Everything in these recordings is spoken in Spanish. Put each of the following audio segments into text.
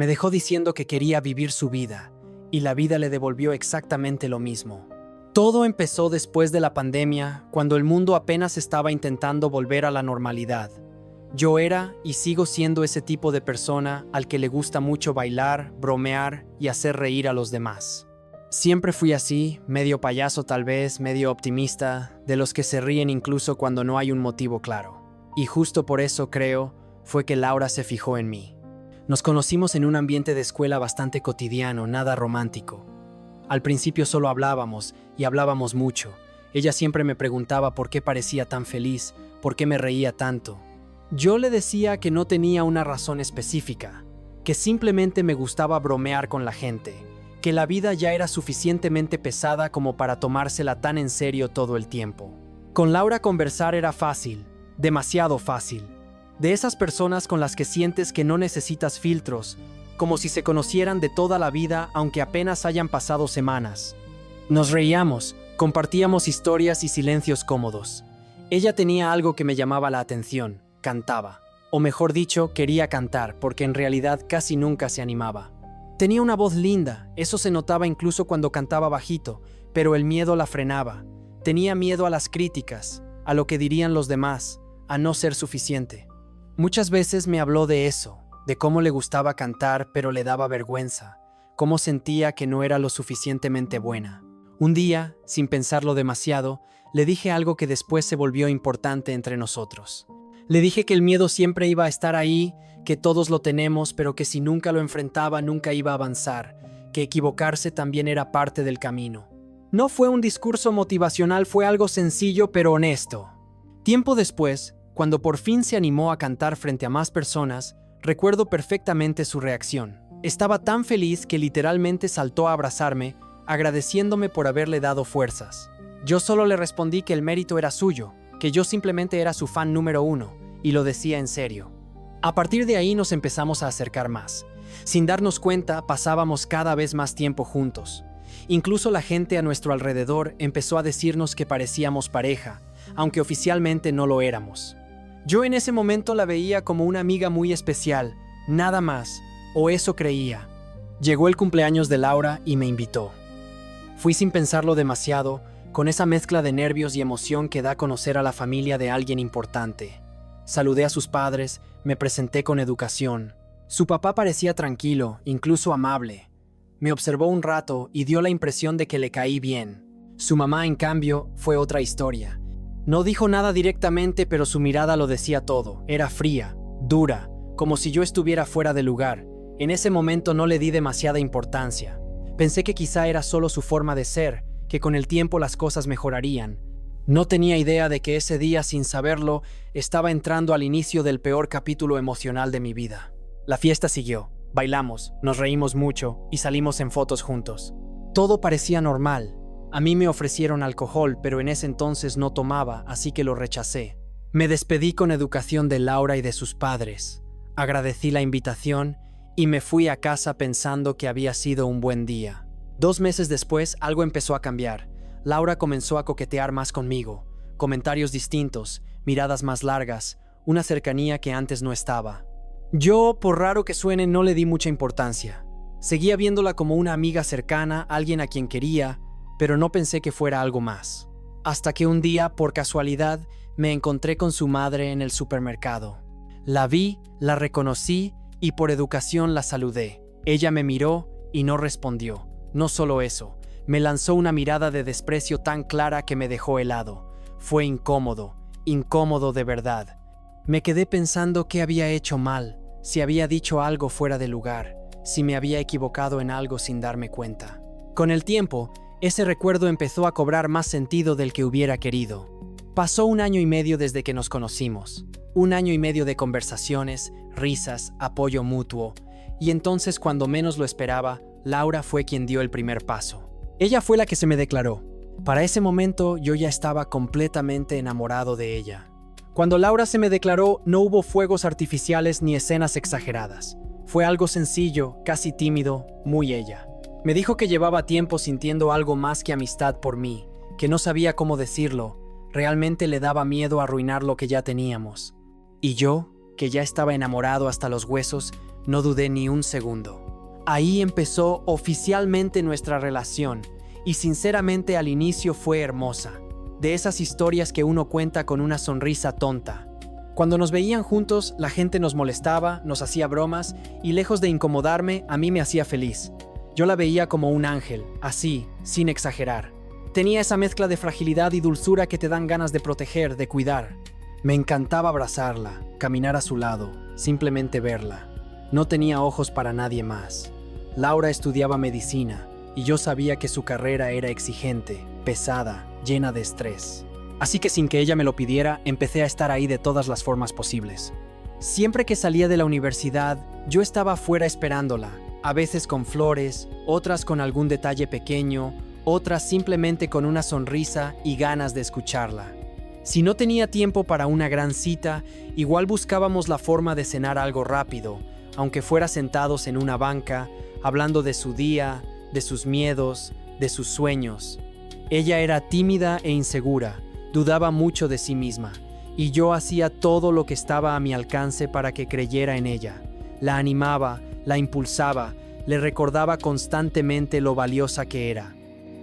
Me dejó diciendo que quería vivir su vida, y la vida le devolvió exactamente lo mismo. Todo empezó después de la pandemia, cuando el mundo apenas estaba intentando volver a la normalidad. Yo era y sigo siendo ese tipo de persona al que le gusta mucho bailar, bromear y hacer reír a los demás. Siempre fui así, medio payaso tal vez, medio optimista, de los que se ríen incluso cuando no hay un motivo claro. Y justo por eso, creo, fue que Laura se fijó en mí. Nos conocimos en un ambiente de escuela bastante cotidiano, nada romántico. Al principio solo hablábamos, y hablábamos mucho. Ella siempre me preguntaba por qué parecía tan feliz, por qué me reía tanto. Yo le decía que no tenía una razón específica, que simplemente me gustaba bromear con la gente, que la vida ya era suficientemente pesada como para tomársela tan en serio todo el tiempo. Con Laura conversar era fácil, demasiado fácil. De esas personas con las que sientes que no necesitas filtros, como si se conocieran de toda la vida aunque apenas hayan pasado semanas. Nos reíamos, compartíamos historias y silencios cómodos. Ella tenía algo que me llamaba la atención, cantaba. O mejor dicho, quería cantar, porque en realidad casi nunca se animaba. Tenía una voz linda, eso se notaba incluso cuando cantaba bajito, pero el miedo la frenaba. Tenía miedo a las críticas, a lo que dirían los demás, a no ser suficiente. Muchas veces me habló de eso, de cómo le gustaba cantar pero le daba vergüenza, cómo sentía que no era lo suficientemente buena. Un día, sin pensarlo demasiado, le dije algo que después se volvió importante entre nosotros. Le dije que el miedo siempre iba a estar ahí, que todos lo tenemos, pero que si nunca lo enfrentaba nunca iba a avanzar, que equivocarse también era parte del camino. No fue un discurso motivacional, fue algo sencillo pero honesto. Tiempo después, cuando por fin se animó a cantar frente a más personas, recuerdo perfectamente su reacción. Estaba tan feliz que literalmente saltó a abrazarme, agradeciéndome por haberle dado fuerzas. Yo solo le respondí que el mérito era suyo, que yo simplemente era su fan número 1, y lo decía en serio. A partir de ahí nos empezamos a acercar más. Sin darnos cuenta, pasábamos cada vez más tiempo juntos. Incluso la gente a nuestro alrededor empezó a decirnos que parecíamos pareja, aunque oficialmente no lo éramos. Yo en ese momento la veía como una amiga muy especial, nada más, o eso creía. Llegó el cumpleaños de Laura y me invitó. Fui sin pensarlo demasiado, con esa mezcla de nervios y emoción que da a conocer a la familia de alguien importante. Saludé a sus padres, me presenté con educación. Su papá parecía tranquilo, incluso amable. Me observó un rato y dio la impresión de que le caí bien. Su mamá, en cambio, fue otra historia. No dijo nada directamente, pero su mirada lo decía todo. Era fría, dura, como si yo estuviera fuera de lugar. En ese momento no le di demasiada importancia. Pensé que quizá era solo su forma de ser, que con el tiempo las cosas mejorarían. No tenía idea de que ese día, sin saberlo, estaba entrando al inicio del peor capítulo emocional de mi vida. La fiesta siguió, bailamos, nos reímos mucho y salimos en fotos juntos. Todo parecía normal. A mí me ofrecieron alcohol, pero en ese entonces no tomaba, así que lo rechacé. Me despedí con educación de Laura y de sus padres. Agradecí la invitación y me fui a casa pensando que había sido un buen día. 2 meses después, algo empezó a cambiar. Laura comenzó a coquetear más conmigo. Comentarios distintos, miradas más largas, una cercanía que antes no estaba. Yo, por raro que suene, no le di mucha importancia. Seguía viéndola como una amiga cercana, alguien a quien quería, pero no pensé que fuera algo más. Hasta que un día, por casualidad, me encontré con su madre en el supermercado. La vi, la reconocí y por educación la saludé. Ella me miró y no respondió. No solo eso, me lanzó una mirada de desprecio tan clara que me dejó helado. Fue incómodo, incómodo de verdad. Me quedé pensando qué había hecho mal, si había dicho algo fuera de lugar, si me había equivocado en algo sin darme cuenta. Con el tiempo, ese recuerdo empezó a cobrar más sentido del que hubiera querido. Pasó 1 año y medio desde que nos conocimos. 1 año y medio de conversaciones, risas, apoyo mutuo. Y entonces, cuando menos lo esperaba, Laura fue quien dio el primer paso. Ella fue la que se me declaró. Para ese momento, yo ya estaba completamente enamorado de ella. Cuando Laura se me declaró, no hubo fuegos artificiales ni escenas exageradas. Fue algo sencillo, casi tímido, muy ella. Me dijo que llevaba tiempo sintiendo algo más que amistad por mí, que no sabía cómo decirlo, realmente le daba miedo arruinar lo que ya teníamos. Y yo, que ya estaba enamorado hasta los huesos, No dudé ni un segundo. Ahí empezó oficialmente nuestra relación, y sinceramente al inicio fue hermosa. De esas historias que uno cuenta con una sonrisa tonta. Cuando nos veían juntos, la gente nos molestaba, nos hacía bromas, y lejos de incomodarme, a mí me hacía feliz. Yo la veía como un ángel, así, sin exagerar. Tenía esa mezcla de fragilidad y dulzura que te dan ganas de proteger, de cuidar. Me encantaba abrazarla, caminar a su lado, simplemente verla. No tenía ojos para nadie más. Laura estudiaba medicina, y yo sabía que su carrera era exigente, pesada, llena de estrés. Así que sin que ella me lo pidiera, empecé a estar ahí de todas las formas posibles. Siempre que salía de la universidad, yo estaba afuera esperándola, a veces con flores, otras con algún detalle pequeño, otras simplemente con una sonrisa y ganas de escucharla. Si no tenía tiempo para una gran cita, igual buscábamos la forma de cenar algo rápido, aunque fuera sentados en una banca, hablando de su día, de sus miedos, de sus sueños. Ella era tímida e insegura, dudaba mucho de sí misma, y yo hacía todo lo que estaba a mi alcance para que creyera en ella. La animaba, la impulsaba, le recordaba constantemente lo valiosa que era.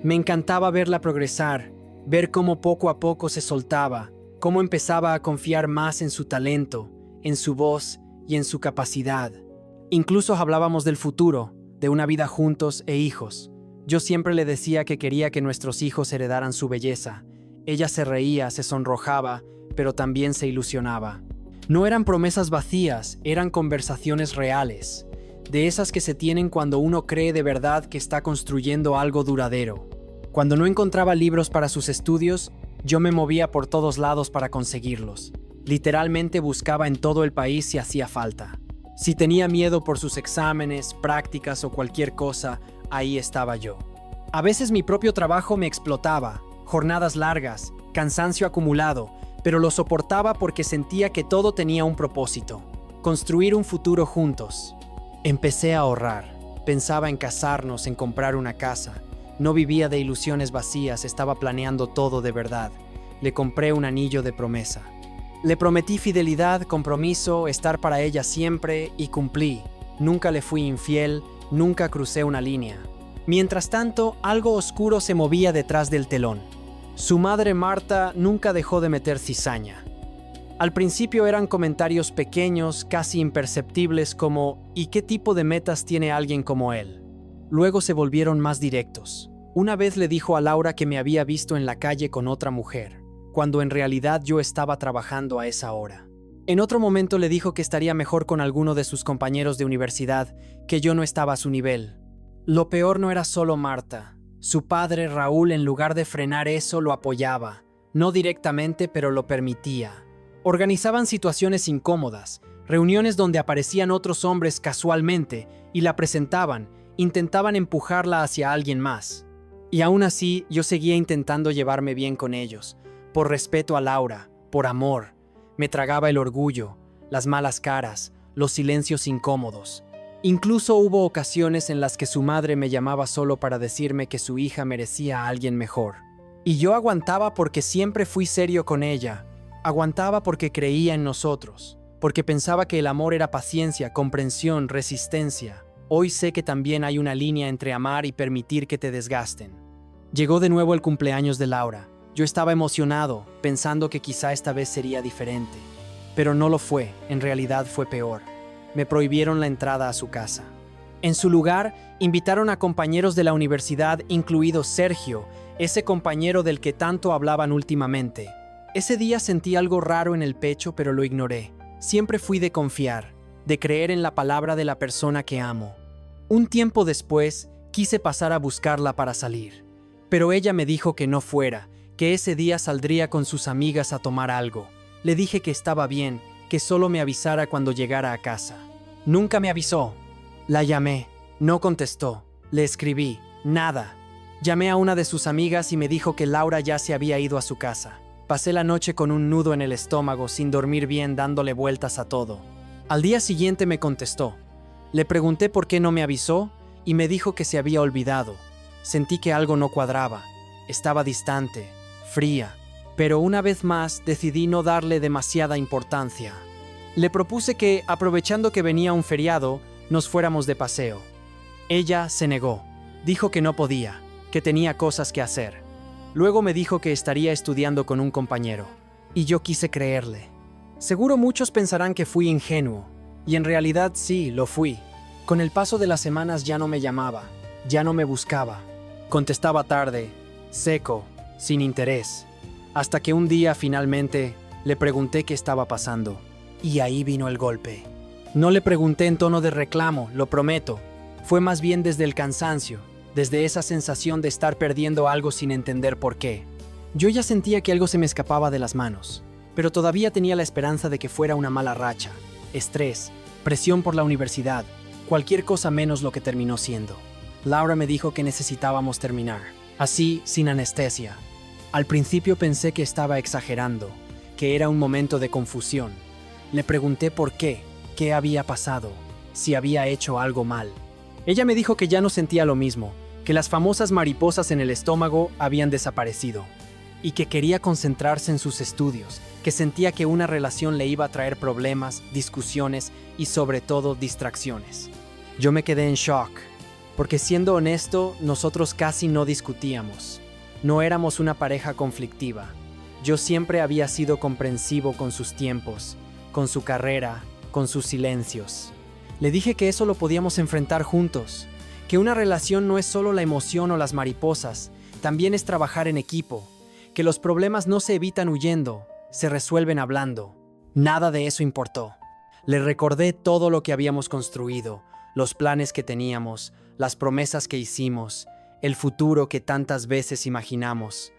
Me encantaba verla progresar, ver cómo poco a poco se soltaba, cómo empezaba a confiar más en su talento, en su voz y en su capacidad. Incluso hablábamos del futuro, de una vida juntos e hijos. Yo siempre le decía que quería que nuestros hijos heredaran su belleza. Ella se reía, se sonrojaba, pero también se ilusionaba. No eran promesas vacías, eran conversaciones reales, de esas que se tienen cuando uno cree de verdad que está construyendo algo duradero. Cuando no encontraba libros para sus estudios, yo me movía por todos lados para conseguirlos. Literalmente buscaba en todo el país si hacía falta. Si tenía miedo por sus exámenes, prácticas o cualquier cosa, ahí estaba yo. A veces mi propio trabajo me explotaba, jornadas largas, cansancio acumulado, pero lo soportaba porque sentía que todo tenía un propósito: construir un futuro juntos. Empecé a ahorrar, pensaba en casarnos, en comprar una casa. No vivía de ilusiones vacías, estaba planeando todo de verdad. Le compré un anillo de promesa. Le prometí fidelidad, compromiso, estar para ella siempre, y cumplí. Nunca le fui infiel, nunca crucé una línea. Mientras tanto, algo oscuro se movía detrás del telón. Su madre Marta nunca dejó de meter cizaña. Al principio eran comentarios pequeños, casi imperceptibles, como ¿y qué tipo de metas tiene alguien como él? Luego se volvieron más directos. Una vez le dijo a Laura que me había visto en la calle con otra mujer, cuando en realidad yo estaba trabajando a esa hora. En otro momento le dijo que estaría mejor con alguno de sus compañeros de universidad, que yo no estaba a su nivel. Lo peor no era solo Marta. Su padre, Raúl, en lugar de frenar eso, lo apoyaba. No directamente, pero lo permitía. Organizaban situaciones incómodas, reuniones donde aparecían otros hombres casualmente y la presentaban, intentaban empujarla hacia alguien más. Y aún así, yo seguía intentando llevarme bien con ellos, por respeto a Laura, por amor. Me tragaba el orgullo, las malas caras, los silencios incómodos. Incluso hubo ocasiones en las que su madre me llamaba solo para decirme que su hija merecía a alguien mejor. Y yo aguantaba porque siempre fui serio con ella. Aguantaba porque creía en nosotros, porque pensaba que el amor era paciencia, comprensión, resistencia. Hoy sé que también hay una línea entre amar y permitir que te desgasten. Llegó de nuevo el cumpleaños de Laura. Yo estaba emocionado, pensando que quizá esta vez sería diferente. Pero no lo fue, en realidad fue peor. Me prohibieron la entrada a su casa. En su lugar, invitaron a compañeros de la universidad, incluido Sergio, ese compañero del que tanto hablaban últimamente. Ese día sentí algo raro en el pecho, pero lo ignoré. Siempre fui de confiar, de creer en la palabra de la persona que amo. Un tiempo después, quise pasar a buscarla para salir. Pero ella me dijo que no fuera, que ese día saldría con sus amigas a tomar algo. Le dije que estaba bien, que solo me avisara cuando llegara a casa. Nunca me avisó. La llamé, no contestó. Le escribí, nada. Llamé a una de sus amigas y me dijo que Laura ya se había ido a su casa. Pasé la noche con un nudo en el estómago, sin dormir bien, dándole vueltas a todo. Al día siguiente me contestó. Le pregunté por qué no me avisó y me dijo que se había olvidado. Sentí que algo no cuadraba. Estaba distante, fría, pero una vez más decidí no darle demasiada importancia. Le propuse que, aprovechando que venía un feriado, nos fuéramos de paseo. Ella se negó. Dijo que no podía, que tenía cosas que hacer. Luego me dijo que estaría estudiando con un compañero. Y yo quise creerle. Seguro muchos pensarán que fui ingenuo. Y en realidad sí, lo fui. Con el paso de las semanas ya no me llamaba, ya no me buscaba. Contestaba tarde, seco, sin interés. Hasta que un día finalmente le pregunté qué estaba pasando. Y ahí vino el golpe. No le pregunté en tono de reclamo, lo prometo. Fue más bien desde el cansancio, desde esa sensación de estar perdiendo algo sin entender por qué. Yo ya sentía que algo se me escapaba de las manos, pero todavía tenía la esperanza de que fuera una mala racha, estrés, presión por la universidad, cualquier cosa menos lo que terminó siendo. Laura me dijo que necesitábamos terminar, así, sin anestesia. Al principio pensé que estaba exagerando, que era un momento de confusión. Le pregunté por qué había pasado, si había hecho algo mal. Ella me dijo que ya no sentía lo mismo, que las famosas mariposas en el estómago habían desaparecido, y que quería concentrarse en sus estudios, que sentía que una relación le iba a traer problemas, discusiones y sobre todo distracciones. Yo me quedé en shock, porque siendo honesto, nosotros casi no discutíamos. No éramos una pareja conflictiva. Yo siempre había sido comprensivo con sus tiempos, con su carrera, con sus silencios. Le dije que eso lo podíamos enfrentar juntos, que una relación no es solo la emoción o las mariposas, también es trabajar en equipo, que los problemas no se evitan huyendo, se resuelven hablando. Nada de eso importó. Le recordé todo lo que habíamos construido, los planes que teníamos, las promesas que hicimos, el futuro que tantas veces imaginamos.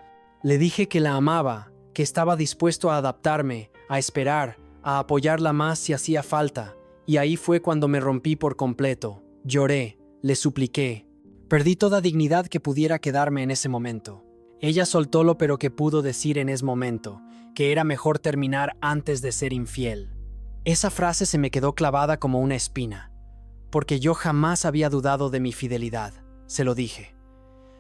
Le dije que la amaba, que estaba dispuesto a adaptarme, a esperar, a apoyarla más si hacía falta, y ahí fue cuando me rompí por completo. Lloré, le supliqué. Perdí toda dignidad que pudiera quedarme en ese momento. Ella soltó lo pero que pudo decir en ese momento, que era mejor terminar antes de ser infiel. Esa frase se me quedó clavada como una espina, porque yo jamás había dudado de mi fidelidad, se lo dije.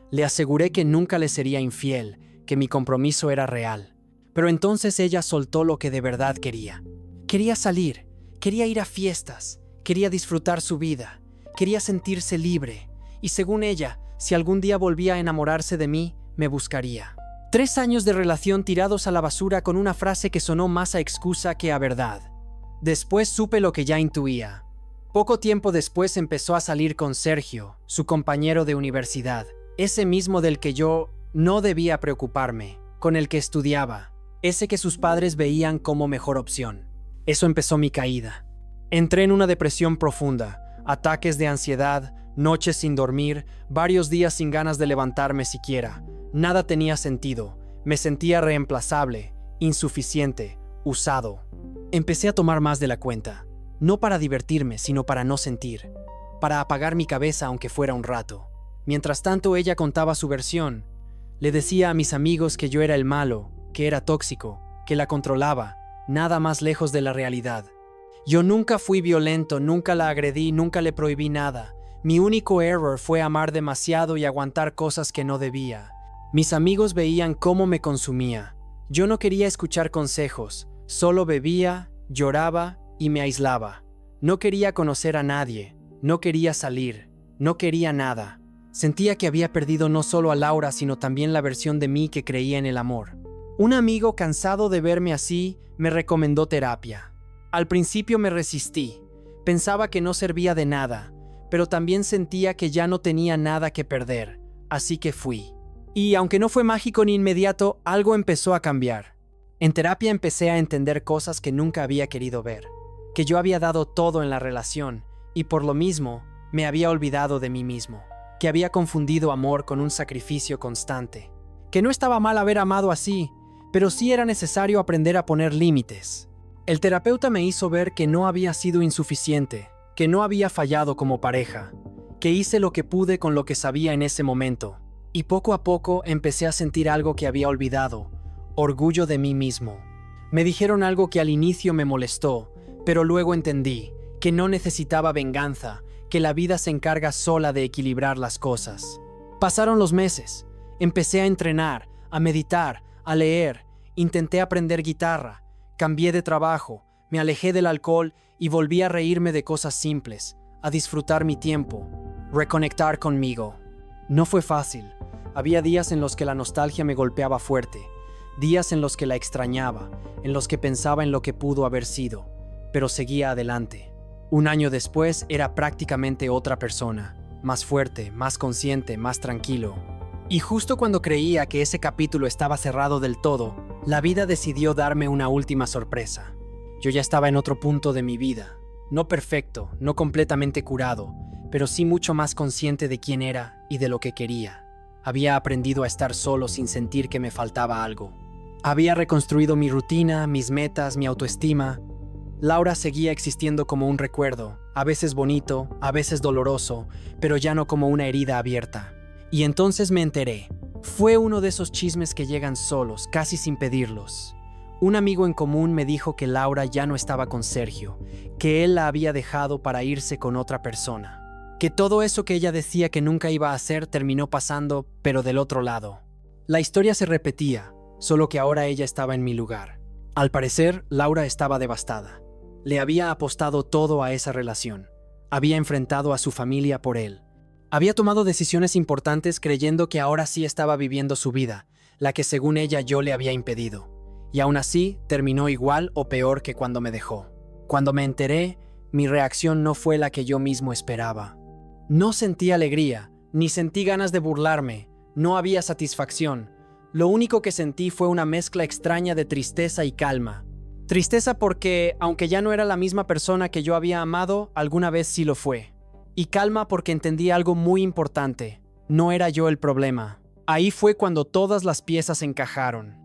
Le aseguré que nunca le sería infiel, que mi compromiso era real. Pero entonces ella soltó lo que de verdad quería. Quería salir, quería ir a fiestas, quería disfrutar su vida, quería sentirse libre, y según ella, si algún día volvía a enamorarse de mí, me buscaría. 3 años de relación tirados a la basura con una frase que sonó más a excusa que a verdad. Después supe lo que ya intuía. Poco tiempo después empezó a salir con Sergio, su compañero de universidad, ese mismo del que yo no debía preocuparme, con el que estudiaba, ese que sus padres veían como mejor opción. Eso empezó mi caída. Entré en una depresión profunda, ataques de ansiedad, noches sin dormir, varios días sin ganas de levantarme siquiera. Nada tenía sentido. Me sentía reemplazable, insuficiente, usado. Empecé a tomar más de la cuenta, no para divertirme, sino para no sentir, para apagar mi cabeza aunque fuera un rato. Mientras tanto ella contaba su versión. Le decía a mis amigos que yo era el malo, que era tóxico, que la controlaba, nada más lejos de la realidad. Yo nunca fui violento, nunca la agredí, nunca le prohibí nada. Mi único error fue amar demasiado y aguantar cosas que no debía. Mis amigos veían cómo me consumía. Yo no quería escuchar consejos, solo bebía, lloraba y me aislaba. No quería conocer a nadie, no quería salir, no quería nada. Sentía que había perdido no solo a Laura, sino también la versión de mí que creía en el amor. Un amigo, cansado de verme así, me recomendó terapia. Al principio me resistí. Pensaba que no servía de nada, pero también sentía que ya no tenía nada que perder, así que fui. Y aunque no fue mágico ni inmediato, algo empezó a cambiar. En terapia empecé a entender cosas que nunca había querido ver, que yo había dado todo en la relación y por lo mismo me había olvidado de mí mismo, que había confundido amor con un sacrificio constante, que no estaba mal haber amado así, pero sí era necesario aprender a poner límites. El terapeuta me hizo ver que no había sido insuficiente, que no había fallado como pareja, que hice lo que pude con lo que sabía en ese momento. Y poco a poco empecé a sentir algo que había olvidado, orgullo de mí mismo. Me dijeron algo que al inicio me molestó, pero luego entendí que no necesitaba venganza, que la vida se encarga sola de equilibrar las cosas. Pasaron los meses, empecé a entrenar, a meditar, a leer, intenté aprender guitarra, cambié de trabajo, me alejé del alcohol y volví a reírme de cosas simples, a disfrutar mi tiempo, reconectar conmigo. No fue fácil. Había días en los que la nostalgia me golpeaba fuerte, días en los que la extrañaba, en los que pensaba en lo que pudo haber sido, pero seguía adelante. Un año después era prácticamente otra persona, más fuerte, más consciente, más tranquilo. Y justo cuando creía que ese capítulo estaba cerrado del todo, la vida decidió darme una última sorpresa. Yo ya estaba en otro punto de mi vida, no perfecto, no completamente curado, pero sí mucho más consciente de quién era y de lo que quería. Había aprendido a estar solo sin sentir que me faltaba algo. Había reconstruido mi rutina, mis metas, mi autoestima. Laura seguía existiendo como un recuerdo, a veces bonito, a veces doloroso, pero ya no como una herida abierta. Y entonces me enteré. Fue uno de esos chismes que llegan solos, casi sin pedirlos. Un amigo en común me dijo que Laura ya no estaba con Sergio, que él la había dejado para irse con otra persona. Que todo eso que ella decía que nunca iba a hacer terminó pasando, pero del otro lado. La historia se repetía, solo que ahora ella estaba en mi lugar. Al parecer, Laura estaba devastada. Le había apostado todo a esa relación. Había enfrentado a su familia por él. Había tomado decisiones importantes creyendo que ahora sí estaba viviendo su vida, la que según ella yo le había impedido. Y aún así, terminó igual o peor que cuando me dejó. Cuando me enteré, mi reacción no fue la que yo mismo esperaba. No sentí alegría, ni sentí ganas de burlarme, no había satisfacción. Lo único que sentí fue una mezcla extraña de tristeza y calma. Tristeza porque, aunque ya no era la misma persona que yo había amado, alguna vez sí lo fue. Y calma porque entendí algo muy importante. No era yo el problema. Ahí fue cuando todas las piezas encajaron.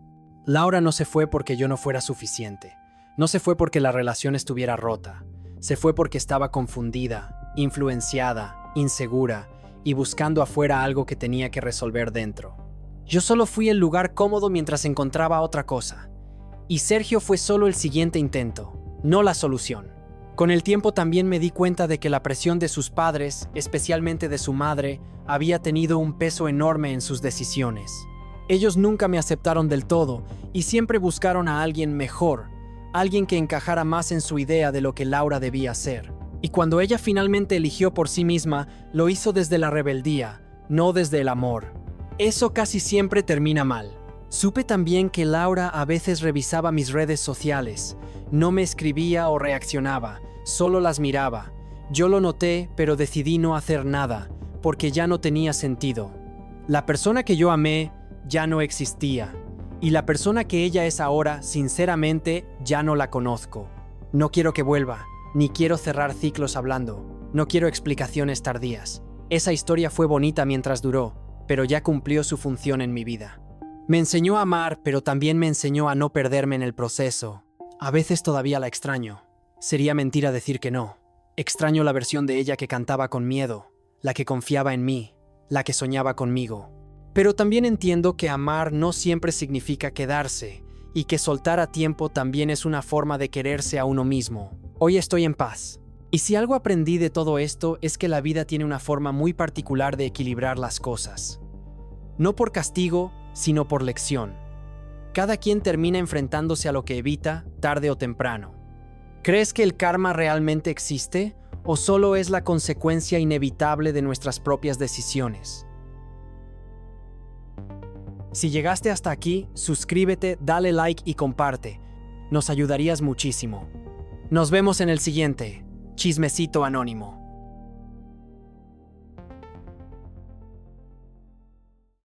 Laura no se fue porque yo no fuera suficiente. No se fue porque la relación estuviera rota. Se fue porque estaba confundida, influenciada, insegura y buscando afuera algo que tenía que resolver dentro. Yo solo fui el lugar cómodo mientras encontraba otra cosa. Y Sergio fue solo el siguiente intento, no la solución. Con el tiempo también me di cuenta de que la presión de sus padres, especialmente de su madre, había tenido un peso enorme en sus decisiones. Ellos nunca me aceptaron del todo y siempre buscaron a alguien mejor, alguien que encajara más en su idea de lo que Laura debía ser. Y cuando ella finalmente eligió por sí misma, lo hizo desde la rebeldía, no desde el amor. Eso casi siempre termina mal. Supe también que Laura a veces revisaba mis redes sociales. No me escribía o reaccionaba, solo las miraba. Yo lo noté, pero decidí no hacer nada, porque ya no tenía sentido. La persona que yo amé ya no existía, y la persona que ella es ahora, sinceramente, ya no la conozco. No quiero que vuelva, ni quiero cerrar ciclos hablando, no quiero explicaciones tardías. Esa historia fue bonita mientras duró, pero ya cumplió su función en mi vida. Me enseñó a amar, pero también me enseñó a no perderme en el proceso. A veces todavía la extraño. Sería mentira decir que no. Extraño la versión de ella que cantaba con miedo, la que confiaba en mí, la que soñaba conmigo. Pero también entiendo que amar no siempre significa quedarse, y que soltar a tiempo también es una forma de quererse a uno mismo. Hoy estoy en paz. Y si algo aprendí de todo esto es que la vida tiene una forma muy particular de equilibrar las cosas. No por castigo, sino por lección. Cada quien termina enfrentándose a lo que evita, tarde o temprano. ¿Crees que el karma realmente existe o solo es la consecuencia inevitable de nuestras propias decisiones? Si llegaste hasta aquí, suscríbete, dale like y comparte. Nos ayudarías muchísimo. Nos vemos en el siguiente Chismecito Anónimo.